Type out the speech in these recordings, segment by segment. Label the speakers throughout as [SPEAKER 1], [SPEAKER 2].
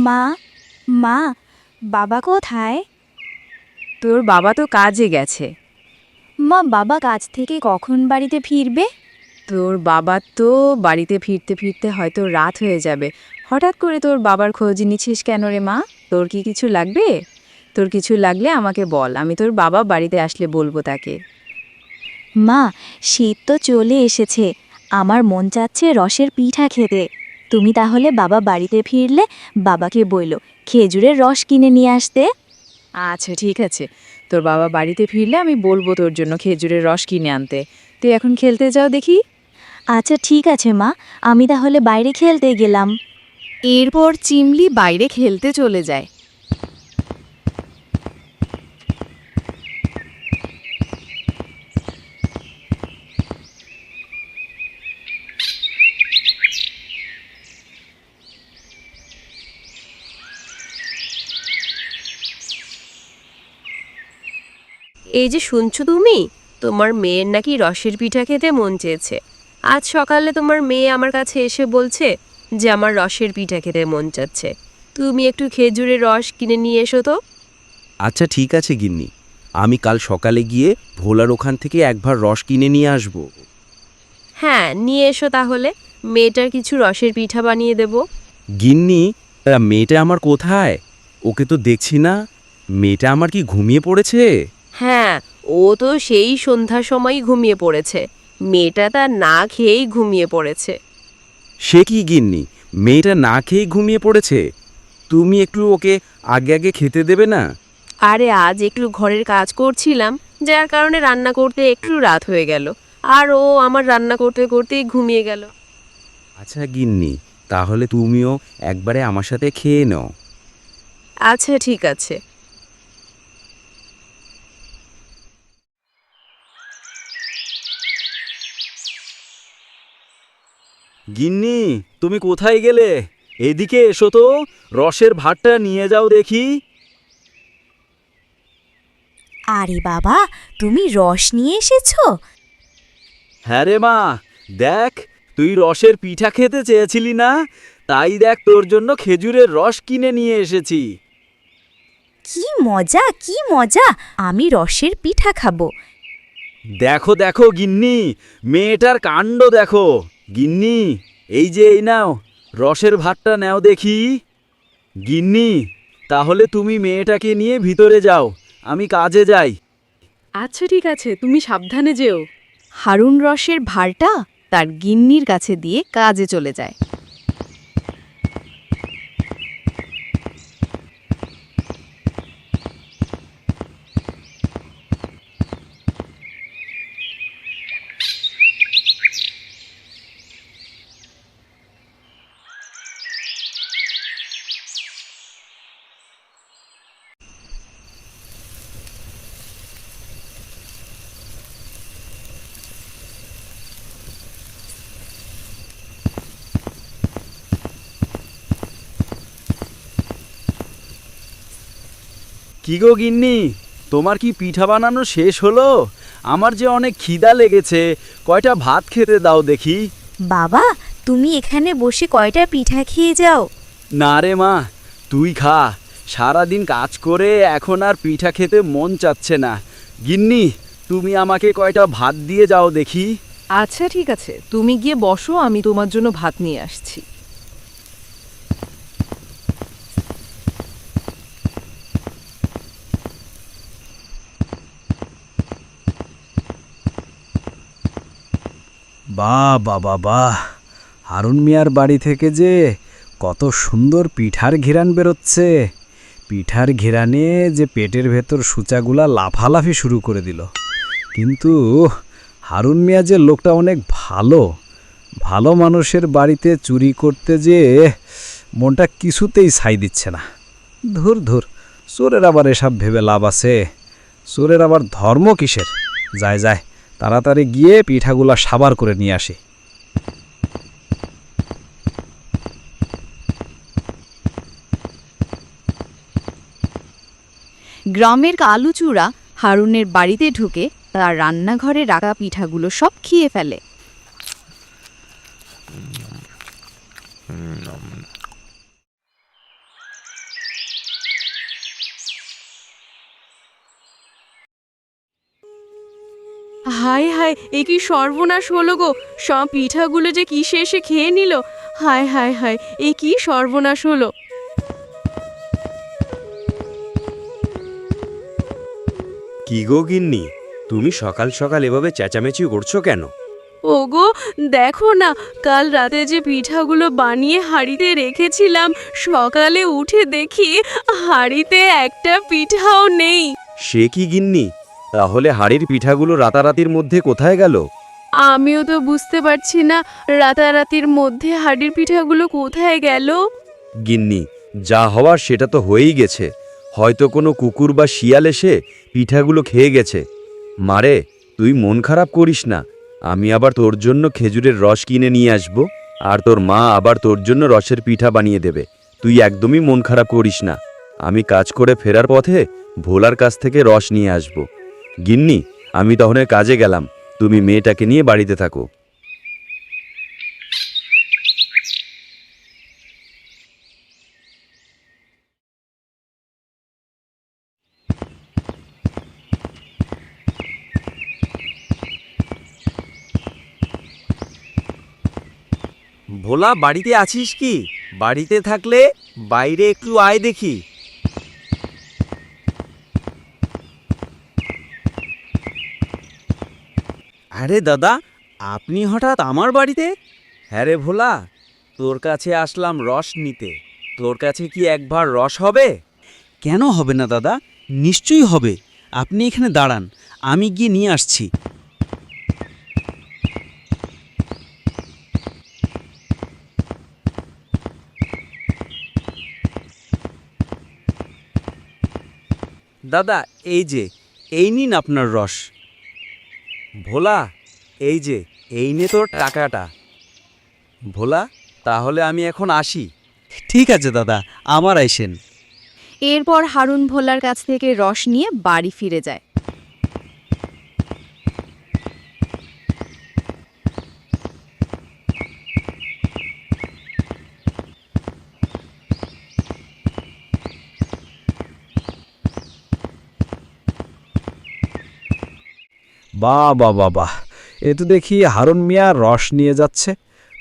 [SPEAKER 1] মা, মা, বাবা কোথায়?
[SPEAKER 2] তোর বাবা তো কাজে গেছে।
[SPEAKER 1] মা, বাবা কাজ থেকে কখন বাড়িতে ফিরবে?
[SPEAKER 2] তোর বাবা তো বাড়িতে ফিরতে ফিরতে হয়তো রাত হয়ে যাবে। হঠাৎ করে তোর বাবার খোঁজ নিচ্ছিস কেন রে মা? তোর কি কিছু লাগবে? তোর কিছু লাগলে আমাকে বল, আমি তোর বাবা বাড়িতে আসলে বলবো তাকে।
[SPEAKER 1] মা, শীত তো চলে এসেছে, আমার মন চাচ্ছে রসের পিঠা খেতে। তুমি তাহলে বাবা বাড়িতে ফিরলে বাবাকে বইলো খেজুরের রস কিনে নিয়ে আসতে।
[SPEAKER 2] আচ্ছা ঠিক আছে, তোর বাবা বাড়িতে ফিরলে আমি বলবো তোর জন্য খেজুরের রস কিনে আনতে। তুই এখন খেলতে যাও দেখি।
[SPEAKER 1] আচ্ছা ঠিক আছে মা, আমি তাহলে বাইরে খেলতে গেলাম।
[SPEAKER 2] এরপর চিমলি বাইরে খেলতে চলে যায়।
[SPEAKER 3] এই যে শুনছো তুমি, তোমার মেয়ের নাকি রসের পিঠা খেতে মন চেয়েছে। আজ সকালে তোমার মেয়ে আমার কাছে এসে বলছে যে আমার রসের পিঠা খেতে মন চাচ্ছে। তুমি একটু খেজুরের রস কিনে নিয়ে এসো তো।
[SPEAKER 4] আচ্ছা ঠিক আছে গিন্নি, আমি কাল সকালে গিয়ে ভোলার ওখান থেকে একবার রস কিনে নিয়ে আসব।
[SPEAKER 3] হ্যাঁ নিয়ে এসো তাহলে, মেয়েটার কিছু রসের পিঠা বানিয়ে দেব।
[SPEAKER 4] গিন্নি, তা মেয়েটা আমার কোথায়? ওকে তো দেখছি না। মেয়েটা আমার কি ঘুমিয়ে পড়েছে?
[SPEAKER 3] হ্যাঁ, ও তো সেই সন্ধ্যার সময়ই ঘুমিয়ে পড়েছে। মেয়েটা তার না খেয়েই ঘুমিয়ে পড়েছে।
[SPEAKER 4] সে কি গিন্নি, মেয়েটা না খেয়েই ঘুমিয়ে পড়েছে? তুমি একটু ওকে আগে আগে খেতে দেবে না?
[SPEAKER 3] আরে আজ একটু ঘরের কাজ করছিলাম, যার কারণে রান্না করতে একটু রাত হয়ে গেল। আর ও আমার রান্না করতে করতেই ঘুমিয়ে গেল।
[SPEAKER 4] আচ্ছা গিন্নি, তাহলে তুমিও একবারে আমার সাথে খেয়ে নাও।
[SPEAKER 3] আচ্ছা ঠিক আছে।
[SPEAKER 4] গিন্নি, তুমি কোথায় গেলে? এদিকে এসো তো, রসের ভাতটা নিয়ে যাও দেখি।
[SPEAKER 1] আরে বাবা, তুমি রস নিয়ে এসেছো?
[SPEAKER 4] হ্যাঁ রে মা, দেখ, তুই রসের পিঠা খেতে চেয়েছিলি না? তাই দেখ, তোর জন্য খেজুরের রস কিনে নিয়ে এসেছি।
[SPEAKER 1] কি মজা, কি মজা! আমি রসের পিঠা খাবো।
[SPEAKER 4] দেখো দেখো গিন্নি, মেয়েটার কাণ্ড দেখো। গিন্নি, এই যে এই নাও, রসের ভাতটা নাও দেখি। গিন্নি, তাহলে তুমি মেয়েটাকে নিয়ে ভিতরে যাও, আমি কাজে যাই।
[SPEAKER 2] আচ্ছা ঠিক আছে, তুমি সাবধানে যেও। হারুন রসের ভারটা তার গিন্নির কাছে দিয়ে কাজে চলে যায়।
[SPEAKER 4] কি গো গিন্নি, তোমার কি পিঠা বানানো শেষ হলো? আমার যে অনেক খিদা লেগেছে, কয়টা ভাত খেতে দাও দেখি।
[SPEAKER 1] বাবা, তুমি এখানে বসে কয়টা পিঠা খেয়ে যাও।
[SPEAKER 4] না রে মা, তুই খা। সারাদিন কাজ করে এখন আর পিঠা খেতে মন চাচ্ছে না। গিন্নি, তুমি আমাকে কয়টা ভাত দিয়ে যাও দেখি।
[SPEAKER 2] আচ্ছা ঠিক আছে, তুমি গিয়ে বসো, আমি তোমার জন্য ভাত নিয়ে আসছি।
[SPEAKER 5] বাহ বাবা বাহ, হারুন মিয়ার বাড়ি থেকে যে কত সুন্দর পিঠার ঘিরান বেরোচ্ছে। পিঠার ঘিরানে যে পেটের ভেতর সূচাগুলা লাফালাফি শুরু করে দিল। কিন্তু হারুন মিয়া যে লোকটা অনেক ভালো, ভালো মানুষের বাড়িতে চুরি করতে যে মনটা কিছুতেই ছাই দিচ্ছে না। ধুর ধুর, চোরের আবার এসব ভেবে লাভ আছে? চোরের আবার ধর্ম কিসের? যায় যায়, তাড়াতাড়ি গিয়ে পিঠাগুলা সাবার করে নিয়ে আসি।
[SPEAKER 2] গ্রামের কালুচূড়া হারুনের বাড়িতে ঢুকে তার রান্নাঘরে রাখা পিঠাগুলো সব খেয়ে ফেলে।
[SPEAKER 3] হায় হায়, এ কি সর্বনাশ হলো গো! সব পিঠাগুলো যে কিসে এসে খেয়ে নিল! হায় হায় হায়, এ কি সর্বনাশ হলো!
[SPEAKER 6] কি গো গিন্নি, তুমি সকাল সকাল এভাবে চেঁচামেচি করছো কেন?
[SPEAKER 3] ওগো, দেখো না, কাল রাতে যে পিঠাগুলো বানিয়ে হাঁড়িতে রেখেছিলাম, সকালে উঠে দেখি হাঁড়িতে একটা পিঠাও নেই।
[SPEAKER 6] সে কি গিন্নি, তাহলে হাড়ির পিঠাগুলো রাতারাতির মধ্যে কোথায় গেল?
[SPEAKER 3] আমিও তো বুঝতে পারছি না রাতারাতির মধ্যে হাঁড়ির পিঠাগুলো কোথায় গেল।
[SPEAKER 6] গিন্নি, যা হওয়ার সেটা তো হয়েই গেছে। হয়তো কোনো কুকুর বা শিয়াল এসে পিঠাগুলো খেয়ে গেছে। মারে, তুই মন খারাপ করিস না। আমি আবার তোর জন্য খেজুরের রস কিনে নিয়ে আসব, আর তোর মা আবার তোর জন্য রসের পিঠা বানিয়ে দেবে। তুই একদমই মন খারাপ করিস না। আমি কাজ করে ফেরার পথে ভোলার কাছ থেকে রস নিয়ে আসব। গিন্নি, আমি তখন কাজে গেলাম, তুমি মেয়েটাকে নিয়ে বাড়িতে থাকো।
[SPEAKER 4] ভোলা, বাড়িতে আছিস কি? বাড়িতে থাকলে বাইরে একটু আয় দেখি। আরে দাদা, আপনি হঠাৎ আমার বাড়িতে? হ্যাঁ রে ভোলা, তোর কাছে আসলাম রস নিতে। তোর কাছে কি একবার রস হবে? কেন হবে না দাদা, নিশ্চয়ই হবে। আপনি এখানে দাঁড়ান, আমি গিয়ে নিয়ে আসছি। দাদা, এই নিন আপনার রস। ভোলা, এই নে তোর টাকাটা। ভোলা, তাহলে আমি এখন আসি। ঠিক আছে দাদা, আমার আইসেন।
[SPEAKER 2] এরপর হারুন ভোলার কাছ থেকে রস নিয়ে বাড়ি ফিরে যায়।
[SPEAKER 5] বাহ বাহ বাহ বাহ, এ তো দেখি হারুন মিয়া রস নিয়ে যাচ্ছে।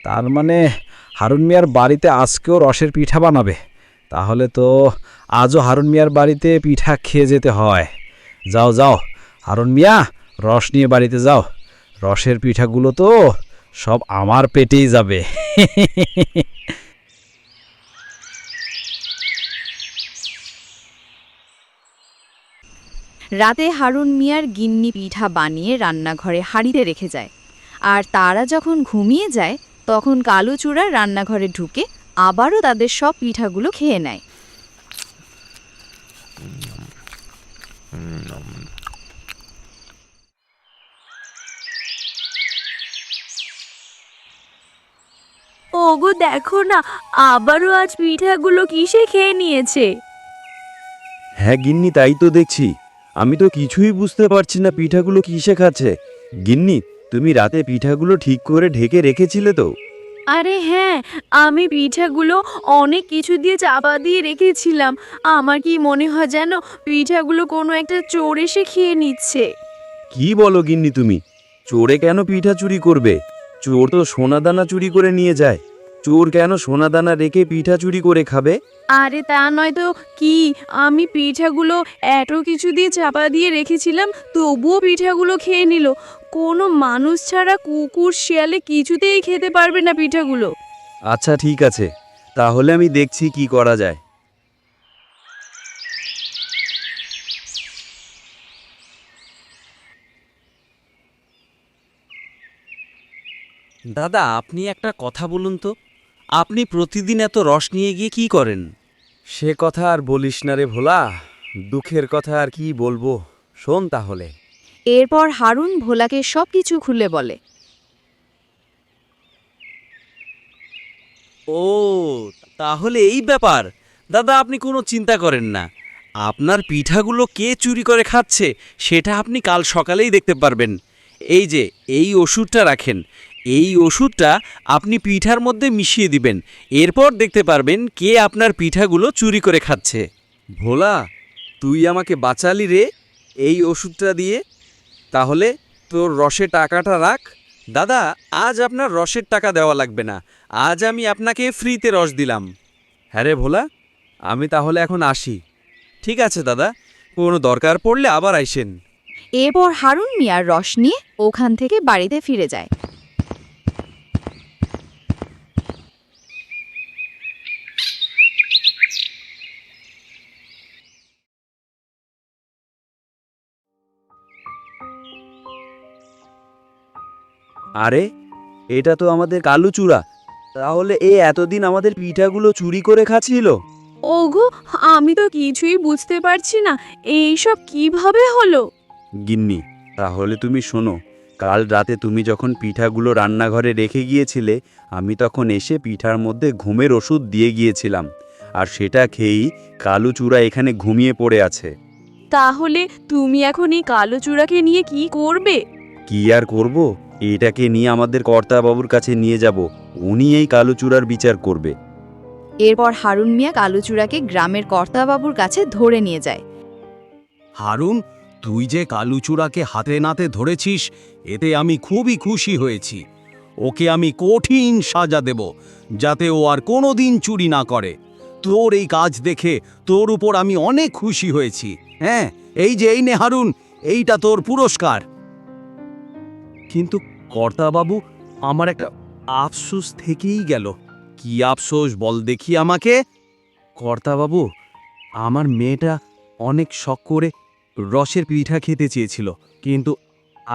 [SPEAKER 5] তার মানে হারুন মিয়ার বাড়িতে আজকেও রসের পিঠা বানাবে। তাহলে তো আজও হারুন মিয়ার বাড়িতে পিঠা খেয়ে যেতে হয়। যাও যাও হারুন মিয়া, রস নিয়ে বাড়িতে যাও। রসের পিঠাগুলো তো সব আমার পেটেই যাবে।
[SPEAKER 2] রাতে হারুন মিয়ার গিন্নি পিঠা বানিয়ে রান্নাঘরে হাঁড়িতে রেখে যায়। আর তারা যখন ঘুমিয়ে যায়, তখন কালুচূড়া রান্নাঘরে ঢুকে আবারও তাদের সব পিঠাগুলো খেয়ে নেয়।
[SPEAKER 3] ওগো, দেখো না, আবারও আজ পিঠাগুলো কিসে খেয়ে নিয়েছে।
[SPEAKER 6] হ্যাঁ গিন্নি, তাই তো দেখছি। আমি তো কিছুই বুঝতে পারছি না পিঠাগুলো কিসে খাচ্ছে। গিন্নি, তুমি রাতে পিঠাগুলো ঠিক করে ঢেকে রেখেছিলে তো?
[SPEAKER 3] আরে হ্যাঁ, আমি পিঠাগুলো অনেক কিছু দিয়ে চাপা দিয়ে রেখেছিলাম। আমার কি মনে হয় যেন পিঠাগুলো কোনো একটা চোর এসে খেয়ে নিচ্ছে।
[SPEAKER 6] কি বলো গিন্নি তুমি? চোরে কেন পিঠা চুরি করবে? চোর তো সোনাদানা চুরি করে নিয়ে যায়। চোর কেন সোনাদানা রেখে পিঠা চুরি করে খাবে?
[SPEAKER 3] আরে তা নয় তো কি, আমি পিঠাগুলো এত কিছু দিয়ে চাপা দিয়ে রেখেছিলাম, তবুও পিঠাগুলো খেয়ে নিল। কোনো মানুষ ছাড়া কুকুর শিয়ালে কিছুতেই খেতে পারবে না পিঠাগুলো।
[SPEAKER 6] আচ্ছা ঠিক আছে, তাহলে আমি দেখছি কি করা যায়।
[SPEAKER 4] দাদা, আপনি একটা কথা বলুন তো, আপনি প্রতিদিন এত রস নিয়ে গিয়ে কি করেন?
[SPEAKER 6] সে কথা আর বলিস না রে ভোলা, দুঃখের কথা আর কি বলবো। শোন তাহলে।
[SPEAKER 2] এরপর হারুন ভোলাকে সব কিছু খুলে বলে।
[SPEAKER 4] ও, তাহলে এই ব্যাপার। দাদা, আপনি কোনো চিন্তা করেন না। আপনার পিঠাগুলো কে চুরি করে খাচ্ছে সেটা আপনি কাল সকালেই দেখতে পারবেন। এই ওষুধটা রাখেন। এই ওষুধটা আপনি পিঠার মধ্যে মিশিয়ে দিবেন। এরপর দেখতে পারবেন কে আপনার পিঠাগুলো চুরি করে খাচ্ছে।
[SPEAKER 6] ভোলা, তুই আমাকে বাঁচালি রে এই ওষুধটা দিয়ে। তাহলে
[SPEAKER 7] তোর রসের টাকাটা রাখ। দাদা, আজ আপনার রসের টাকা দেওয়া লাগবে না, আজ আমি আপনাকে ফ্রিতে রস দিলাম। হ্যাঁ রে ভোলা, আমি তাহলে এখন আসি। ঠিক আছে দাদা, কোনো দরকার পড়লে আবার আইসেন।
[SPEAKER 2] এরপর হারুন মিয়ার রস নিয়ে ওখান থেকে বাড়িতে ফিরে যায়।
[SPEAKER 6] আরে, এটা তো আমাদের কালু চূড়া। তাহলে এতদিন আমাদের পিঠাগুলো চুরি করে খাচ্ছিল?
[SPEAKER 3] ওগো, আমি তো কিছুই বুঝতে পারছি না, এইসব কিভাবে হলো?
[SPEAKER 6] গিন্নি, তাহলে তুমি শোনো, কাল রাতে তুমি যখন পিঠাগুলো রান্নাঘরে রেখে গিয়েছিলে, আমি তখন এসে পিঠার মধ্যে ঘুমের ওষুধ দিয়ে গিয়েছিলাম, আর সেটা খেয়েই কালু চূড়া এখানে ঘুমিয়ে পড়ে আছে।
[SPEAKER 3] তাহলে তুমি এখন এই কালো চূড়াকে নিয়ে কি করবে?
[SPEAKER 6] কি আর করব, এটাকে নিয়ে আমাদের কর্তাবাবুর কাছে নিয়ে যাব, উনি এই কালু চূড়ার বিচার করবে।
[SPEAKER 2] এরপর হারুন মিয়া কালুচূড়াকে গ্রামের কর্তাবাবুর কাছে ধরে নিয়ে যায়।
[SPEAKER 5] হারুন, তুই যে কালুচূড়াকে হাতে নাতে ধরেছিস, এতে আমি খুবই খুশি হয়েছি। ওকে আমি কঠিন সাজা দেব, যাতে ও আর কোনোদিন চুরি না করে। তোর এই কাজ দেখে তোর উপর আমি অনেক খুশি হয়েছি। হ্যাঁ, এই যে এই নে হারুন, এইটা তোর পুরস্কার। কিন্তু কর্তাবাবু, আমার একটা আফসোস থেকেই গেল। কি আফসোস বল দেখি আমাকে। কর্তাবাবু, আমার মেয়েটা অনেক শখ করে রসের পিঠা খেতে চেয়েছিল, কিন্তু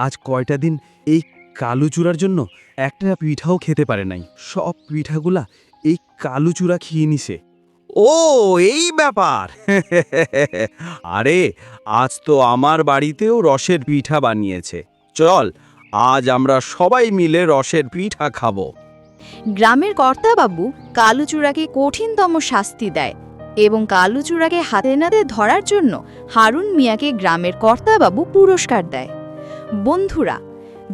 [SPEAKER 5] আজ কয়টা দিন এই কালুচূড়ার জন্য একটা পিঠাও খেতে পারে নাই। সব পিঠাগুলা এই কালুচূড়া খেয়ে নিছে। ও, এই ব্যাপার। আরে, আজ তো আমার বাড়িতেও রসের পিঠা বানিয়েছে। চল, আজ আমরা সবাই মিলে রসের পিঠা খাবো।
[SPEAKER 2] গ্রামের কর্তাবাবু কালুচূড়াকে কঠিনতম শাস্তি দেয় এবং কালুচূড়াকে হাতে নাতে ধরার জন্য হারুন মিয়াকে গ্রামের কর্তাবাবু পুরস্কার দেয়। বন্ধুরা,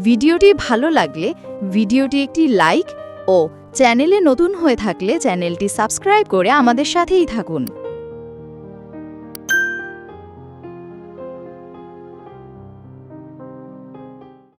[SPEAKER 2] ভিডিওটি ভালো লাগলে ভিডিওটি একটি লাইক ও চ্যানেলে নতুন হয়ে থাকলে চ্যানেলটি সাবস্ক্রাইব করে আমাদের সাথেই থাকুন।